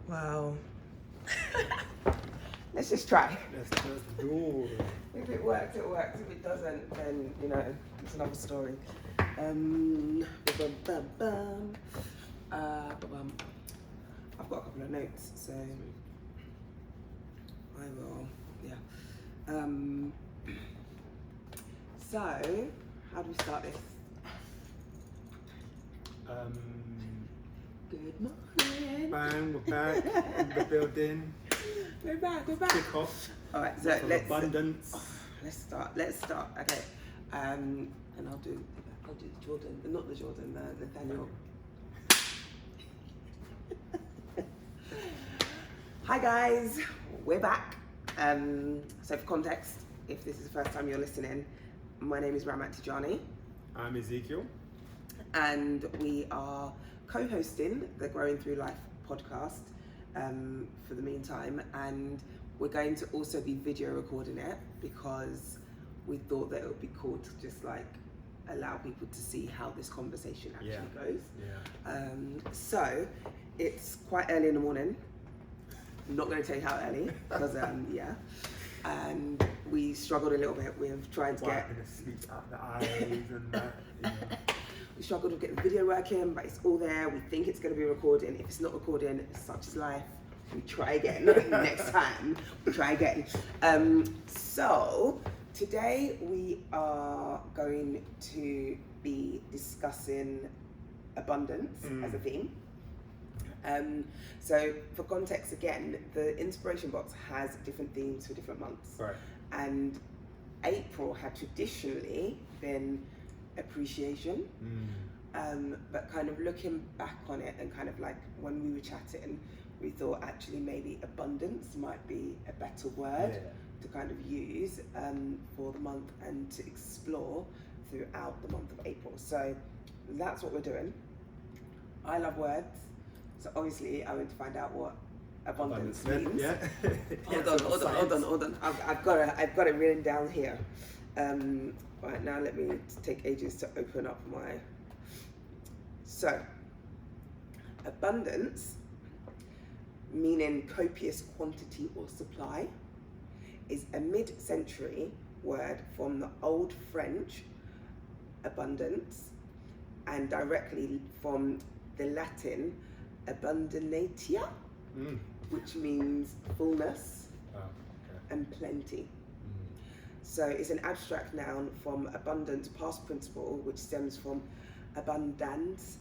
Well, let's just try. Let's just do it. If it works, it works. If it doesn't, then, it's another story. I've got a couple of notes, so I will, so, how do we start this? Good morning. Bang, we're back in the building. We're back. Kick off. All right, so Abundance. Let's start. Okay. And I'll do the Jordan, not the Jordan, the Nathaniel. Hi guys, we're back. So for context, if this is the first time you're listening, my name is Ramat Tejani. I'm Ezekiel. And we are co-hosting the Growing Through Life podcast for the meantime, and we're going to also be video recording it because we thought that it would be cool to just allow people to see how this conversation actually goes. So it's quite early in the morning. I'm not going to tell you how early because and we struggled a little bit with trying to Wiping the sleep out the eyes and that. We struggled with getting the video working, but it's all there. We think it's going to be recording. If it's not recording, such is life. We try again. Next time, we try again. So today we are going to be discussing abundance as a theme. So for context again, the inspiration box has different themes for different months. Right. And April had traditionally been appreciation, but kind of looking back on it and kind of when we were chatting, we thought actually maybe abundance might be a better word to kind of use for the month and to explore throughout the month of April. So that's what we're doing. I love words, so obviously I went to find out what abundance means. Yeah. Hold on. I've got it written down here. Right now, let me take ages to open up my. So, abundance, meaning copious quantity or supply, is a mid-century word from the Old French abundance and directly from the Latin abundantia, which means fullness and plenty. So it's an abstract noun from abundance past participle, which stems from abundance,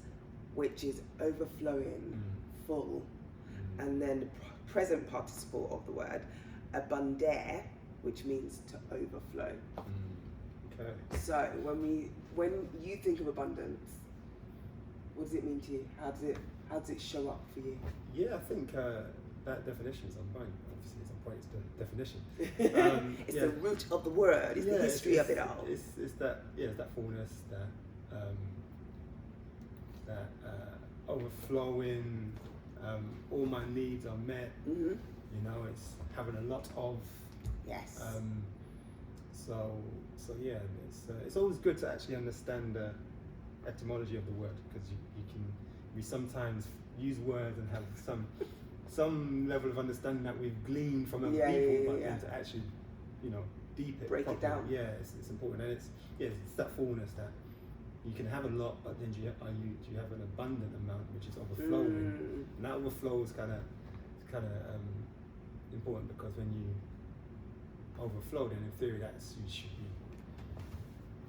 which is overflowing, full, and then present participle of the word abundare, which means to overflow. Okay. So when you think of abundance, what does it mean to you? How does it show up for you? Yeah, I think that definition is on point. Obviously, it's on point. It's the definition. It's the root of the word. It's the history of it all. It's that fullness, that overflowing. All my needs are met. It's having a lot of. Yes. So it's always good to actually understand the etymology of the word, because we sometimes use words and have some level of understanding that we've gleaned from other people, but then to actually deep it, break properly, it down. It's important, and it's that fullness that you can have a lot, but then do you have an abundant amount which is overflowing, and that overflow is kind of important, because when you overflow, then in theory you should be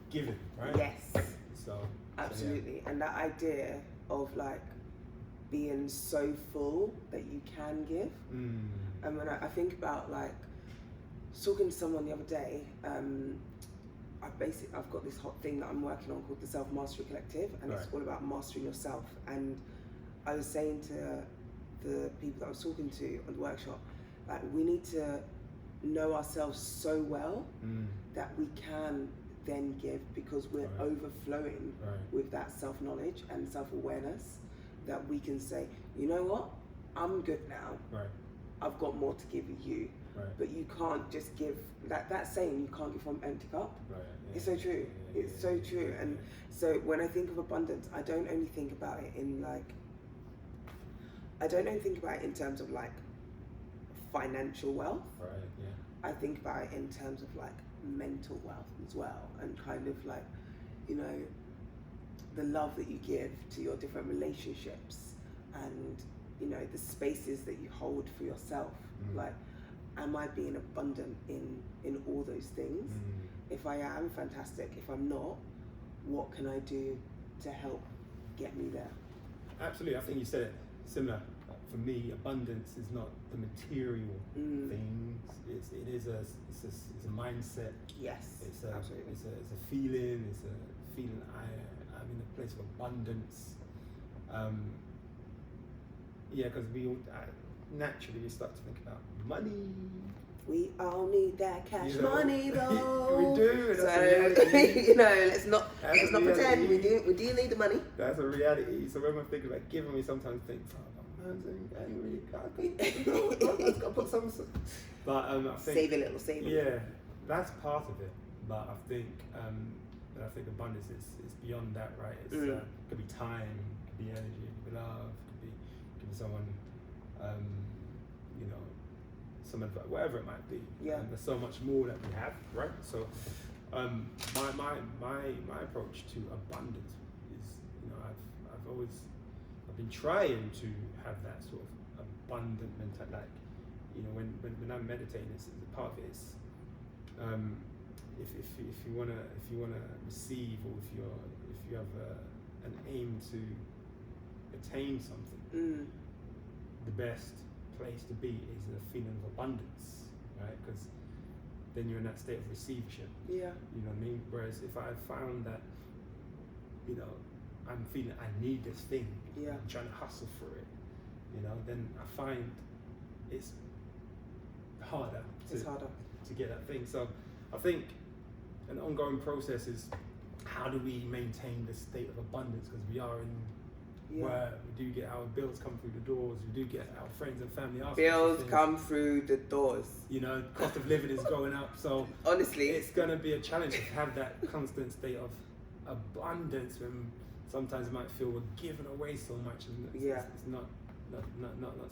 giving, right? Yes. So absolutely, and that idea of being so full that you can give. And when I think about talking to someone the other day, I've got this hot thing that I'm working on called the Self Mastery Collective, and it's all about mastering yourself. And I was saying to the people that I was talking to on the workshop, we need to know ourselves so well that we can then give, because we're overflowing with that self-knowledge and self-awareness, that we can say, you know what, I'm good now. I've got more to give you. But you can't just give that saying, you can't give from empty cup. It's so true. It's so true. And so when I think of abundance, I don't only think about it in I don't think about it in terms of like financial wealth. Right. Yeah. I think about it in terms of like mental wealth as well, and kind of like, you know, the love that you give to your different relationships, and you know, the spaces that you hold for yourself. Like, am I being abundant in all those things? If I am, fantastic. If I'm not, what can I do to help get me there? Absolutely. I think you said it similar. For me, abundance is not the material things. It is a mindset. Yes, It's absolutely. It's a feeling. It's a feeling I'm in a place of abundance. Yeah, because naturally we start to think about money. We all need that cash You know, money, though. we do. That's a So reality. you know, let's not That's a pretend reality. we do need the money. That's a reality. So when we're thinking about giving, we sometimes think, oh, man, I ain't really got to put some. But I think Save a little. Yeah, that's part of it. But I think abundance is beyond that, right? It's could be time, could be energy, could be love, could be someone, you know, some advice, whatever it might be. Yeah. There's so much more that we have, right? So, my approach to abundance is, you know, I've been trying to have that sort of abundant mentality. Like, you know, when I'm meditating, it's part of it is, if you wanna receive, or if you have an aim to attain something, the best place to be is a feeling of abundance, right? Because then you're in that state of receivership. Yeah. You know what I mean? Whereas if I found that, you know, I'm feeling I need this thing, Yeah. I'm trying to hustle for it, you know, then I find it's harder to get that thing. So I think an ongoing process is, how do we maintain this state of abundance? Because we are in where we do get our bills come through the doors, we do get our friends and family asking Bills come through the doors. You know, cost of living is going up, so honestly, it's going to be a challenge to have that constant state of abundance when sometimes it might feel we're giving away so much and it's not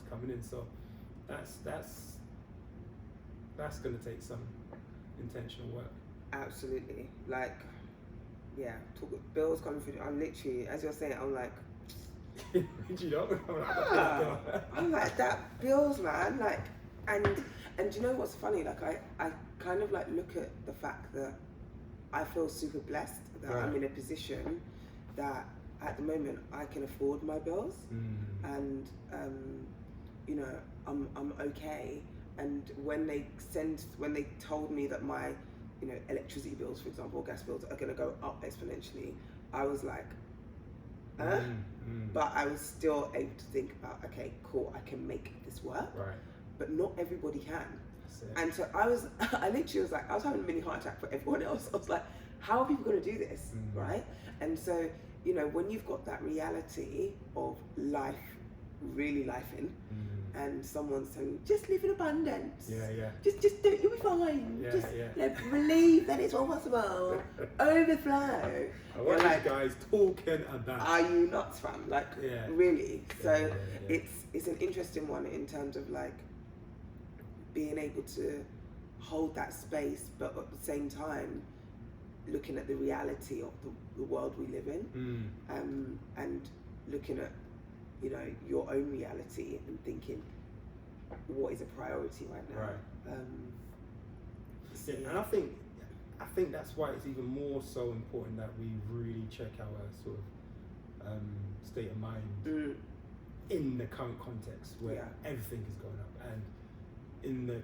coming in. So that's going to take some intentional work. Absolutely. Like, yeah, bills coming through. I'm literally, as you're saying, I'm like, You know, I'm like, that bills, man. Like, and you know what's funny? Like, I kind of like look at the fact that I feel super blessed that I'm in a position that at the moment I can afford my bills, and you know, I'm okay. And when they told me that my, you know, electricity bills, for example, gas bills are going to go up exponentially, I was like, but I was still able to think about, okay, cool, I can make this work. Right. But not everybody can. And so I literally was like, I was having a mini heart attack for everyone else. I was like, how are people going to do this, right? And so, you know, when you've got that reality of life, really life in, and someone's saying, just live in abundance. Just do it, you'll be fine. Believe that it's all possible. Overflow. What are you guys talking about? Are you nuts, fam? Like, really? So it's an interesting one in terms of like being able to hold that space, but at the same time looking at the reality of the world we live in, and looking at, you know, your own reality and thinking, what is a priority right now? Right. And I think that's why it's even more so important that we really check our sort of state of mind in the current context where everything is going up, and in the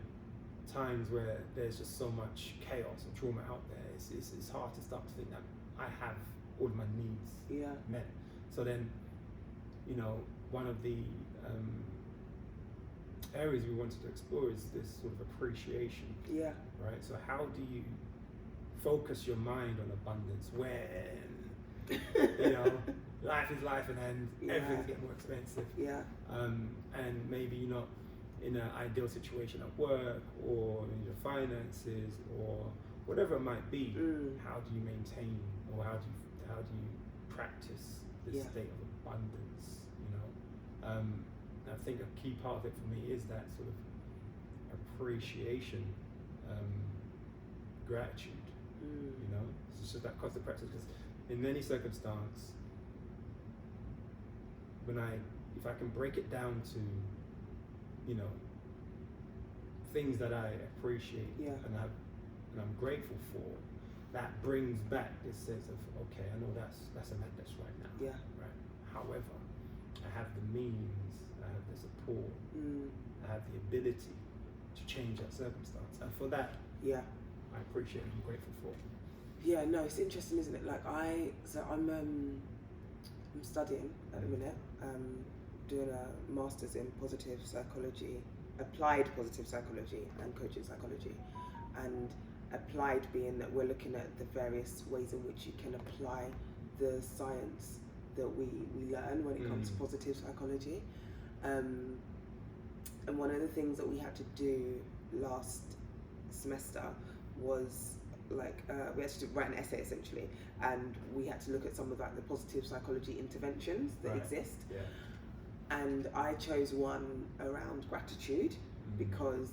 times where there's just so much chaos and trauma out there, it's hard to start to think that I have all of my needs met. So then, you know, one of the areas we wanted to explore is this sort of appreciation. Right? So how do you focus your mind on abundance when, you know, life is life and then everything's getting more expensive. And maybe you're not in an ideal situation at work or in your finances or whatever it might be. How do you maintain, or how do you practice this state of abundance? You know, I think a key part of it for me is that sort of appreciation, gratitude. You know, it's just that constant practice. Because in any circumstance, if I can break it down to, you know, things that I appreciate and I'm grateful for, that brings back this sense of, okay, I know that's a madness right now. Yeah. Right. However, I have the means, I have the support, I have the ability to change that circumstance, and for that, I appreciate and I'm grateful for. Yeah, no, it's interesting, isn't it? Like I'm studying at the minute, doing a master's in positive psychology, applied positive psychology and coaching psychology, and applied being that we're looking at the various ways in which you can apply the science that we learn when it comes to positive psychology. And one of the things that we had to do last semester was we had to write an essay essentially, and we had to look at some of the positive psychology interventions that exist. Yeah. And I chose one around gratitude because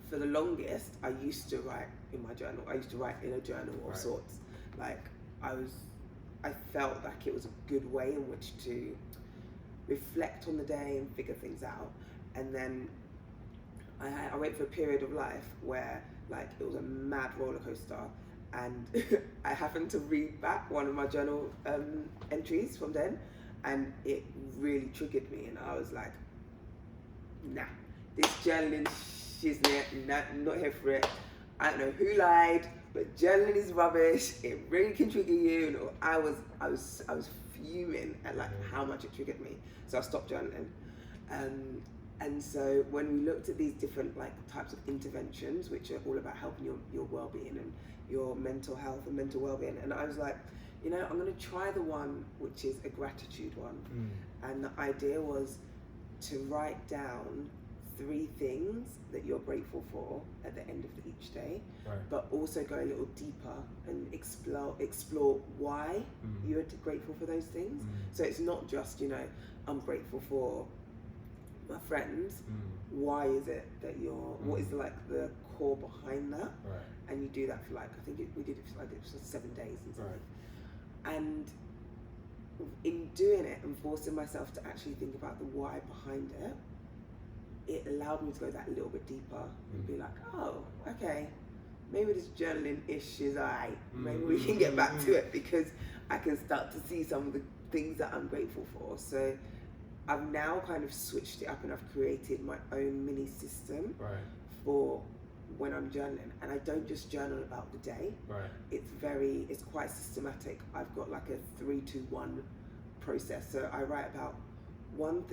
for the longest I used to write in my journal. I used to write in a journal of sorts. I felt like it was a good way in which to reflect on the day and figure things out. And then I went for a period of life where it was a mad roller coaster, and I happened to read back one of my journal entries from then, and it really triggered me, and I was like, nah, this journaling shiznit, not here for it. I don't know who lied, but journaling is rubbish. It really can trigger you. And I was fuming at how much it triggered me. So I stopped journaling. And so when we looked at these different types of interventions, which are all about helping your well-being and your mental health and mental well-being, and I was like, I'm going to try the one which is a gratitude one. And the idea was to write down 3 things that you're grateful for at the end of each day, but also go a little deeper and explore why you're grateful for those things. So it's not just, I'm grateful for my friends. Why is it that what is the core behind that? And you do that for I think we did it for 7 days and something. And in doing it and forcing myself to actually think about the why behind it, it allowed me to go that little bit deeper and be like, oh, okay, maybe this journaling-ish is maybe we can get back to it, because I can start to see some of the things that I'm grateful for. So I've now kind of switched it up, and I've created my own mini system for when I'm journaling. And I don't just journal about the day. It's quite systematic. I've got a 3-2-1 process. So I write about one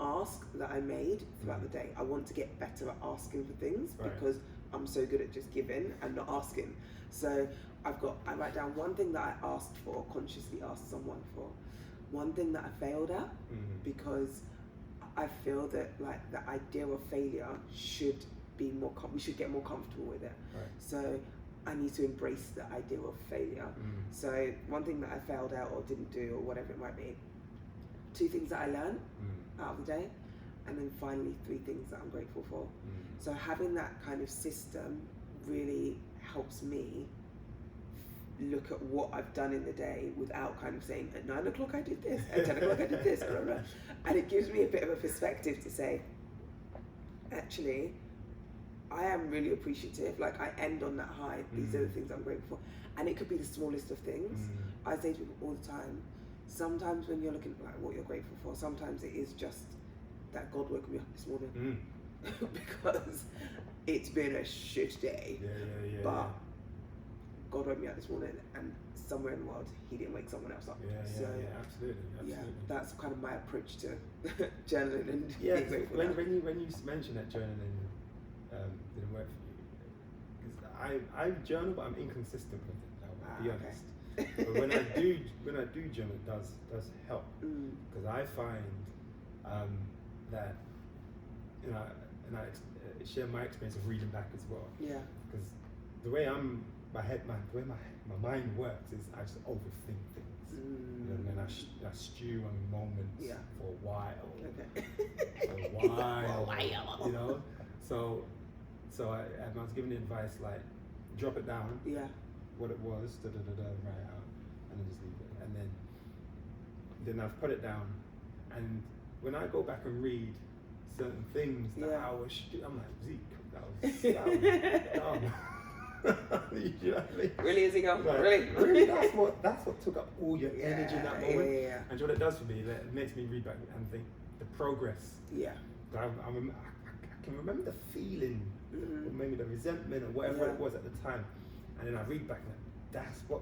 ask that I made throughout the day. I want to get better at asking for things because I'm so good at just giving and not asking. So I write down one thing that I asked for, consciously asked someone for. One thing that I failed at, because I feel that the idea of failure should be we should get more comfortable with it. So I need to embrace the idea of failure. So one thing that I failed at or didn't do or whatever it might be. 2 things that I learned out of the day, and then finally 3 things that I'm grateful for. So having that kind of system really helps me look at what I've done in the day without kind of saying, at 9 o'clock I did this, at 10 o'clock I did this, blah, blah. And it gives me a bit of a perspective to say, actually, I am really appreciative. I end on that high. These are the things I'm grateful for. And it could be the smallest of things. I say to people all the time, sometimes when you're looking at what you're grateful for, sometimes it is just that God woke me up this morning. Because it's been a shit day. But God woke me up this morning, and somewhere in the world He didn't wake someone else up. Absolutely. Yeah, that's kind of my approach to journaling and being grateful. When you mentioned that journaling didn't work for you, because I journal, but I'm inconsistent with it. I'll be honest. But when I do journal, it does help, because I find that and I share my experience of reading back as well. Because the way my mind works is I just overthink things. And then I stew on moments for a while. Okay. For a while. You know? So I was giving the advice like, drop it down. Yeah. What it was, write it out, and then just leave it. And then I've put it down. And when I go back and read certain things that I was, I'm like, Zeke, that was dumb. You know what I mean? Really, Ezekiel? Like, really? That's what took up all your energy in that moment. Yeah. And what it does for me, it makes me read back and think the progress. Yeah. I can remember the feeling, or maybe the resentment or whatever it was at the time, and then I read back and that's what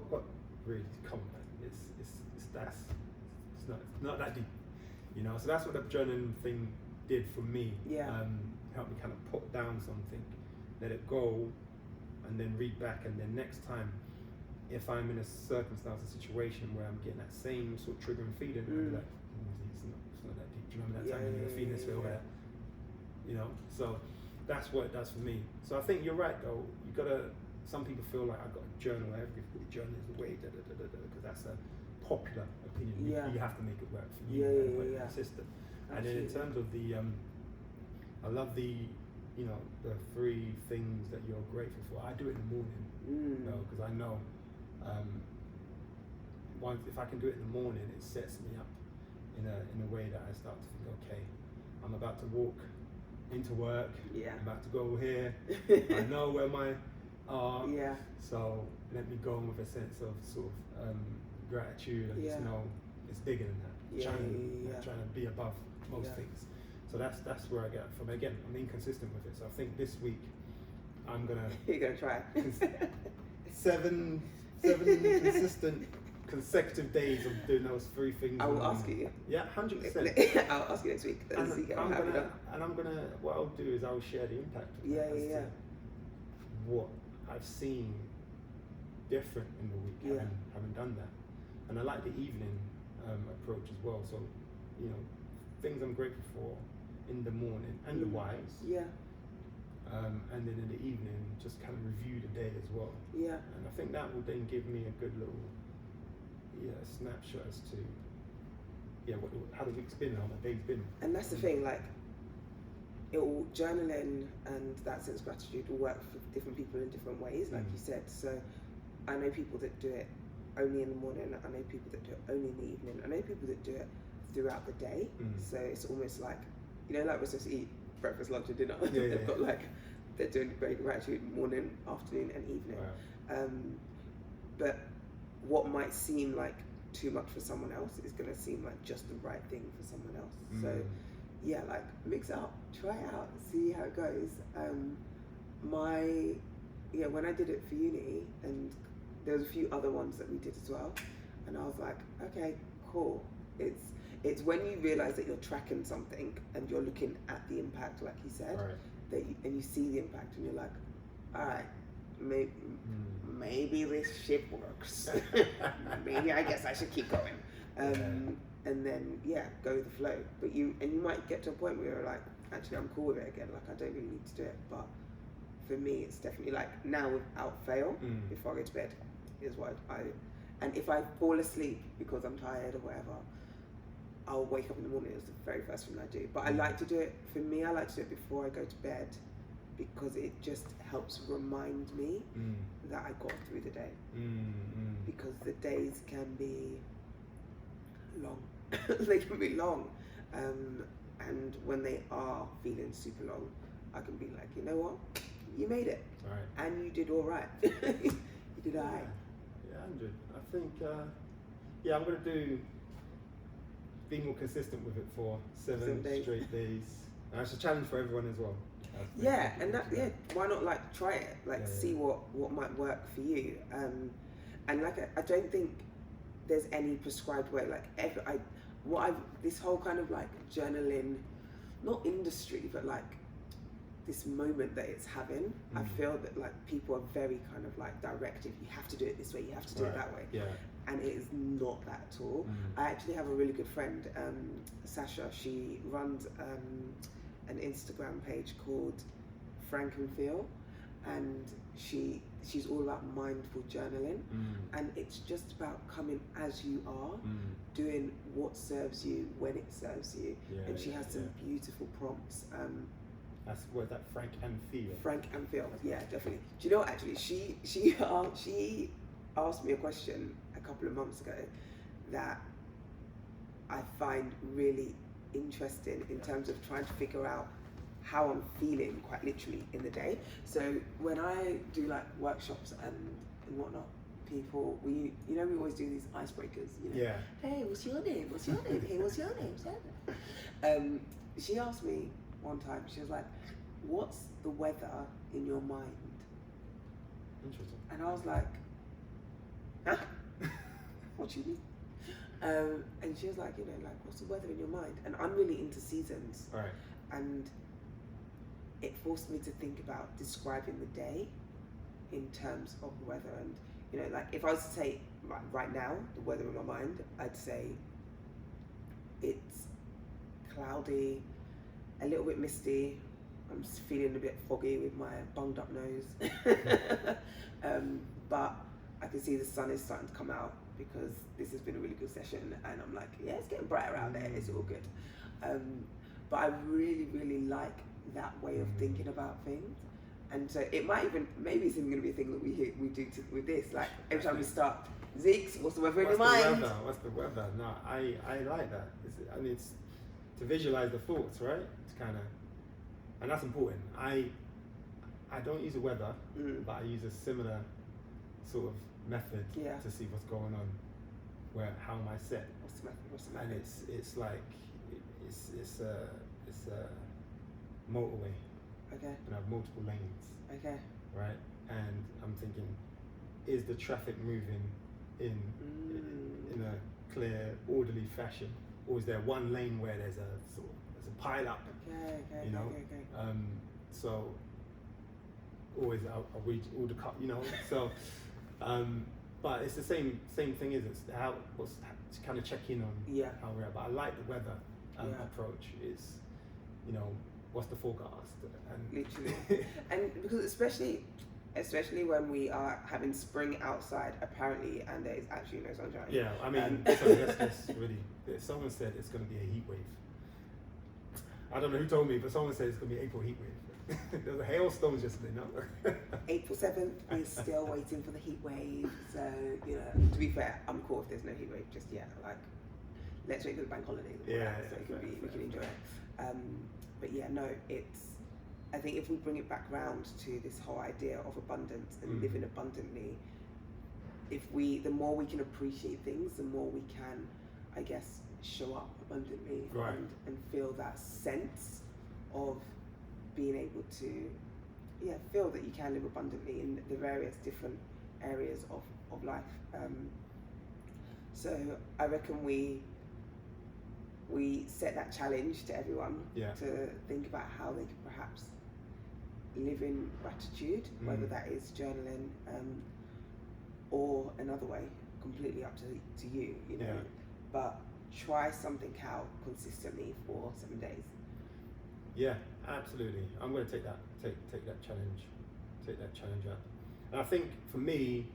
really come. It's not that deep, you know. So that's what the journaling thing did for me. Yeah. Helped me kind of put down something, let it go, and then read back, and then next time, if I'm in a circumstance, a situation where I'm getting that same sort of triggering feeling, I'll be like, it's not that deep. Do you remember that time when you were feeling this way or whatever? You know, so that's what it does for me. So I think you're right though. You gotta. Some people feel like I've got a journal. Everybody journal is the way, because that's a popular opinion. You have to make it work for you and put it in the system. And then in terms of the, I love the, you know, the 3 things that you're grateful for. I do it in the morning, you know, because I know, once if I can do it in the morning, it sets me up in a way that I start to think, okay, I'm about to walk into work. Yeah. I'm about to go here. I know where my are. Yeah. So let me go with a sense of sort of gratitude and just know it's bigger than that. Trying to be above most things. So that's where I get it from. Again, I'm inconsistent with it. So I think this week I'm gonna. You're gonna try. 7 consistent consecutive days of doing those 3 things. I will ask you. Yeah, 100%. I'll ask you next week. I'm gonna. What I'll do is I'll share the impact. What I've seen different in the week, having done that, and I like the evening approach as well. So, you know, things I'm grateful for in the morning and the whys. Yeah. And then in the evening, just kind of review the day as well. Yeah. And I think that will then give me a good little snapshot as to how the week's been, how the day's been. And that's the thing, like, journaling and that sense of gratitude will work for different people in different ways, like you said. So I know people that do it only in the morning, I know people that do it only in the evening, I know people that do it throughout the day. So it's almost like, you know, like we're supposed to eat breakfast, lunch and dinner. They've got like, they're doing great gratitude morning, afternoon and evening. Wow. But what might seem like too much for someone else is going to seem like just the right thing for someone else. So yeah, like mix it up, try it out, see how it goes. When I did it for uni, and there was a few other ones that we did as well, and I was like, okay, cool. It's when you realize that you're tracking something and you're looking at the impact, like you said, and you see the impact, and you're like, all right, maybe this shit works. Maybe I guess I should keep going. And then go with the flow. But you might get to a point where you're like, actually I'm cool with it again, like I don't really need to do it. But for me it's definitely like now without fail, before I go to bed is what and if I fall asleep because I'm tired or whatever, I'll wake up in the morning, it's the very first thing I do. But I like to do it, for me I like to do it before I go to bed, because it just helps remind me that I got through the day. Because the days can be long. They can be long. And when they are feeling super long, I can be like, you know what? You made it. Right. And you did all right. You did all right. Yeah, 100. I think, I'm going to be more consistent with it for 7 straight days. And that's a challenge for everyone as well. Yeah, and why not like try it, like see what might work for you. And like I don't think there's any prescribed way. Like this whole kind of like journaling, not industry, but like this moment that it's having. I feel that like people are very kind of like directive. You have to do it this way. You have to do it that way. Yeah. And it is not that at all. I actually have a really good friend, Sasha. She runs an Instagram page called Frank and Feel, and she's all about mindful journaling, and it's just about coming as you are, doing what serves you when it serves you. And she has some beautiful prompts. That's what that Frank and Feel. Frank and Phil, yeah, definitely. Do you know what, actually, she asked me a question a couple of months ago that I find really interesting in terms of trying to figure out how I'm feeling quite literally in the day. So when I do like workshops and whatnot, people, we always do these icebreakers, Hey, what's your name? What's your name? Hey, what's your name? She asked me one time, she was like, what's the weather in your mind? Interesting. And I was like, huh? What you mean? And she was like, what's the weather in your mind? And I'm really into seasons. Right. And it forced me to think about describing the day in terms of the weather. And, like if I was to say right now, the weather in my mind, I'd say it's cloudy, a little bit misty. I'm just feeling a bit foggy with my bunged up nose. But I can see the sun is starting to come out because this has been a really good session, and I'm like, yeah, it's getting brighter out there, it's all good. But I really, really like that way of thinking about things. And so it might maybe it's even going to be a thing that we do with this, like every time we start, Zeeks, what's the weather in your mind? What's the weather? No, I like that. It's to visualize the thoughts, right? It's kind of, and that's important. I don't use the weather, but I use a similar sort of method to see what's going on. How am I set? What's the method? And it's like it's a motorway. Okay. And I have multiple lanes. Okay. Right, and I'm thinking, is the traffic moving in a clear, orderly fashion, or is there one lane where there's a pile up? Okay. So always I'll read all the cup, So, but it's the same thing. Is it's to kind of check in on how we're at. But I like the weather approach. Is what's the forecast? And literally, and because especially when we are having spring outside apparently, and there is actually no sunshine. Yeah, I mean, so that's really. Someone said it's going to be a heat wave. I don't know who told me, but someone said it's going to be April heat wave. There was a hailstorm yesterday, no? April 7th, we're still waiting for the heat wave. So, to be fair, I'm cool if there's no heat wave just yet. Like, let's wait for the bank holiday. So we can enjoy it. But yeah, no, I think if we bring it back round to this whole idea of abundance and living abundantly, the more we can appreciate things, the more we can, I guess, show up abundantly and feel that sense of being able to feel that you can live abundantly in the various different areas of life. So I reckon we set that challenge to everyone to think about how they could perhaps live in gratitude, whether that is journaling or another way, completely up to you, but try something out consistently for 7 days. Yeah, absolutely. I'm going to take that challenge up. And I think for me,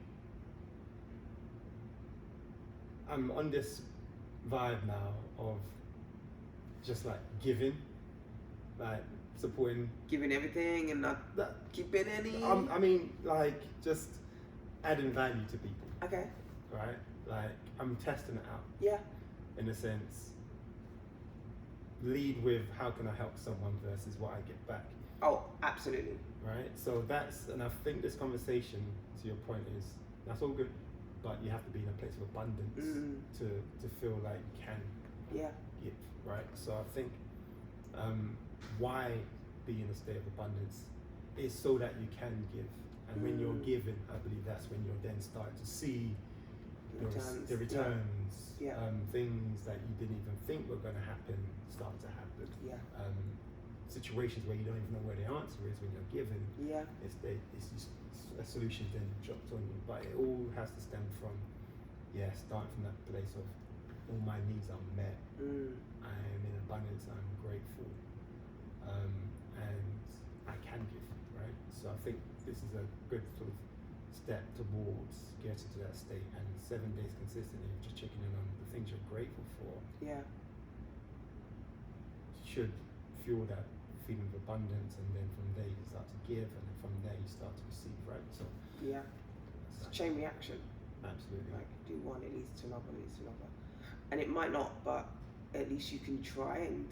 I'm on this vibe now of just like giving, like supporting, giving everything and not keeping any. I mean, like just adding value to people. Okay. Right. Like I'm testing it out. Yeah. In a sense, lead with how can I help someone versus what I get back. Oh, absolutely. Right. So and I think this conversation, to your point, is that's all good, but you have to be in a place of abundance to feel like you can give. Right. So I think why be in a state of abundance is so that you can give, and when you're giving, I believe that's when you're then starting to see the returns, things that you didn't even think were going to happen start to happen. Situations where you don't even know where the answer is when you're given. It's just a solution then dropped on you, but it all has to stem from starting from that place of all my needs are met. I am in abundance. I'm grateful, and I can give. Right. So I think this is a good sort of step towards getting to that state, and 7 days consistently of just checking in on the things you're grateful for should fuel that feeling of abundance, and then from there you start to give, and then from there you start to receive, right? So it's a chain reaction. Absolutely. Like, do one, it leads to another, leads to another, and it might not, but at least you can try, and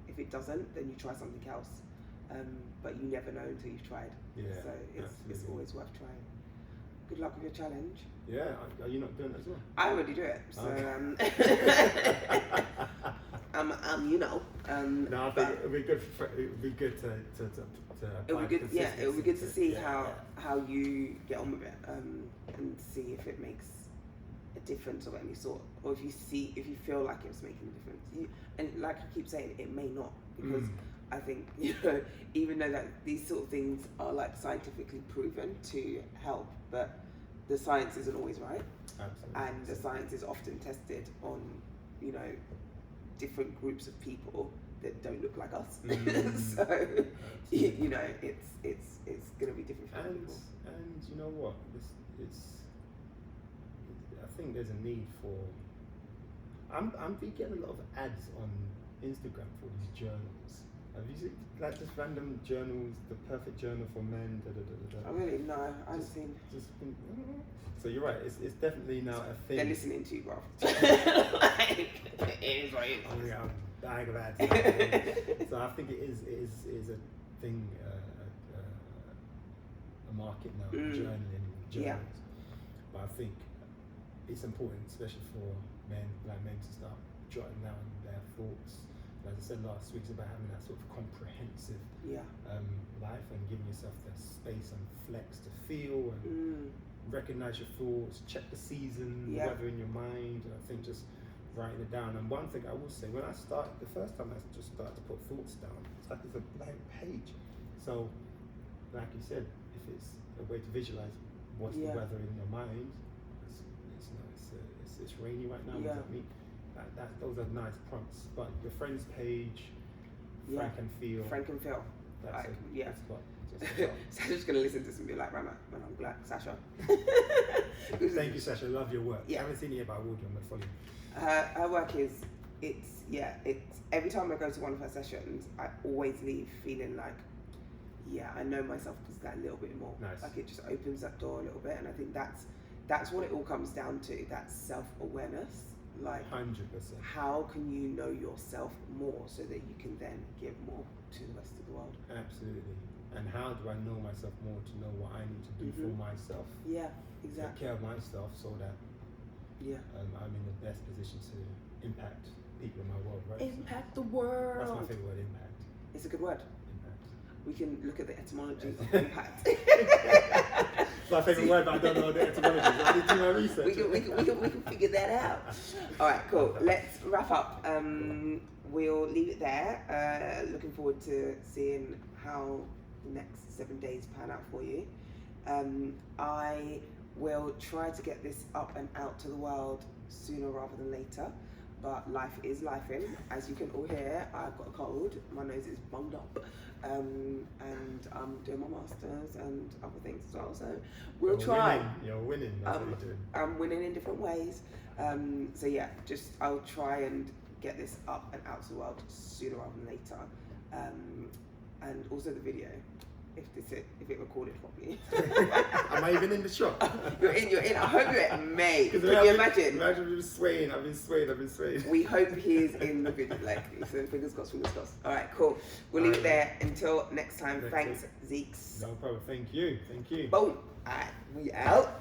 if it doesn't, then you try something else. But you never know until you've tried. So it's always worth trying. Good luck with your challenge. Yeah, are you not doing it as well? I already do it. So no, I think it'd be good. It'd be good to it would be good. Yeah, it would be good to see how you get on with it, and see if it makes a difference of any sort, or if you feel like it's making a difference. And like I keep saying, it may not, because I think, even though that these sort of things are like scientifically proven to help, but the science isn't always right. Absolutely. And the science is often tested on, different groups of people that don't look like us. So, it's going to be different for people. And you know what? I think there's a need for. I'm getting a lot of ads on Instagram for these journals. Have you seen like just random journals, the perfect journal for men? Oh really? No, I haven't seen. So you're right. It's definitely now a thing. They're listening to you, bro. It is what it is. Oh yeah, I'm dying of ads. So I think it is a thing, a market now, journaling journals. But I think it's important, especially for black men, to start jotting down their thoughts. As I said last week, it's about having that sort of comprehensive life, and giving yourself the space and flex to feel and recognize your thoughts, check the season, the weather in your mind. And I think just writing it down. And one thing I will say, when I started, the first time I just started to put thoughts down, it's like it's a blank page. So, like you said, if it's a way to visualize what's the weather in your mind, it's rainy right now. What does that mean? Those are nice prompts. But your friend's page, Frank and Phil. That's like, a spot. Sasha's gonna listen to this and be like, Ramat, when I'm black, Sasha. Thank you, Sasha. Love your work. I haven't seen it yet, but I will do. I'm gonna follow you. Her work it's every time I go to one of her sessions, I always leave feeling like, I know myself just that little bit more. Nice. Like it just opens that door a little bit, and I think that's what it all comes down to. That self-awareness. Like 100%. How can you know yourself more so that you can then give more to the rest of the world? Absolutely. And how do I know myself more to know what I need to do for myself? Yeah, exactly. Take care of myself so that I'm in the best position to impact people in my world, right? Impact the world. That's my favorite word, impact. It's a good word. Impact. We can look at the etymology of impact. It's my favorite word, but I don't know the etymology. So I need to do my research. We can figure that out. All right, cool. Let's wrap up. We'll leave it there. Looking forward to seeing how the next 7 days pan out for you. I will try to get this up and out to the world sooner rather than later. But life is lifing. As you can all hear, I've got a cold. My nose is bunged up. And I'm doing my masters and other things as well. So we'll try. You're winning. That's what you're doing. I'm winning in different ways. I'll try and get this up and out to the world sooner rather than later. And also the video, if it recorded properly. Am I even in the shot? You're in. I hope you're in May. Can you imagine? Imagine I've been swaying. I've been swaying. We hope he is in the video. So fingers crossed. All right, cool. We'll leave it there until next time. Thanks, Zeeks. No problem. Thank you. Boom. All right, we out.